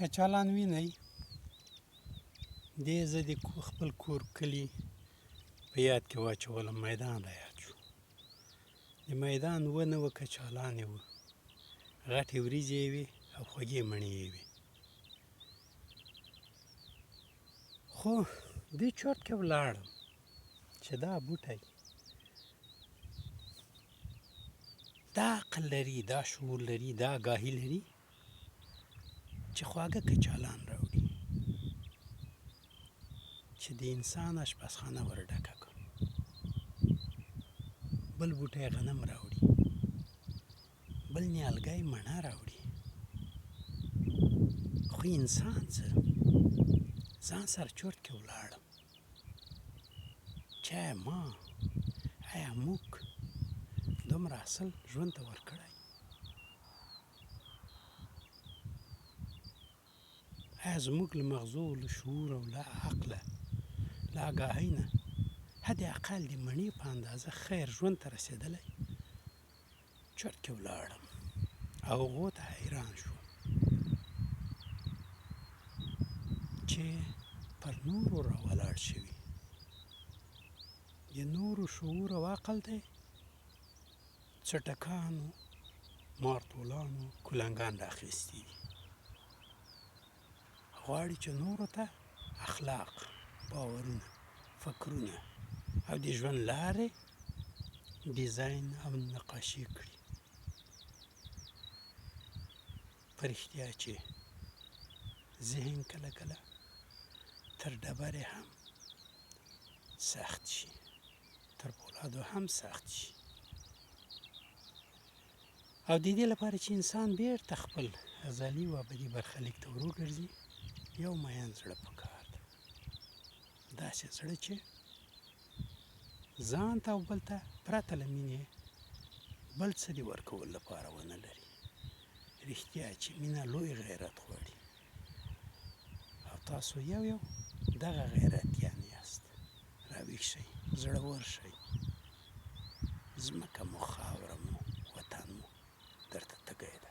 کچالان وینئ دې زه د خپل کور کلي په یاد کې واچولم میدان را یاد شو د میدان ونه وه کچالانې وه غټې وریجې یې وې او خوږې مڼې یې وې خو دې چرت کې ولاړم چې دا بوټی دا عقل لري دا شعور لري دا آګاهي لري چې خواږه کچالان راوړي چې د انسان اشپزخانه ور ډکه کړو بل بوټی غنم راوړي بل نیالګی مڼه راوړي خو انسان څه ځان سره چرت کې ولاړم چې ما آیا موږ دومره اصل ژوند ته ورکړی آیا زموږ له مغزو له شعور او له عقله له آګاهۍ نه حد اقل د مڼې په اندازه خیر ژوند ته رسېدلی چرت کې ولاړم او هغو ته حیران شوم چې پر نورو راولاړ شوي د نورو شعور او عقل دی څټکانو مارتولانو کلنګان راخیستي دي غواړي چې نورو ته اخلاق باورونه فکرونه او د ژوند لارې ډیزاین او نقاشي کړي په رښتیا چې ذهن کله کله تر ډبرې هم سخت شي تر پولادو هم سخت شي او د دې لپاره چې انسان بیرته خپل ازلي و ابدي برخلیک ته ور وګرځي یو مین زړه پکار دی داسې زړه چې ځان ته او بل ته پرته له مینې بل څه د ورکولو لپاره ونه لري رښتیا چې مینه لوی غیرت غواړي او تاسو یو دغه غیرتیان یاست راویښ شئ زړور شئ ځمکه مو خاوره مو وطن مو درته تږی ده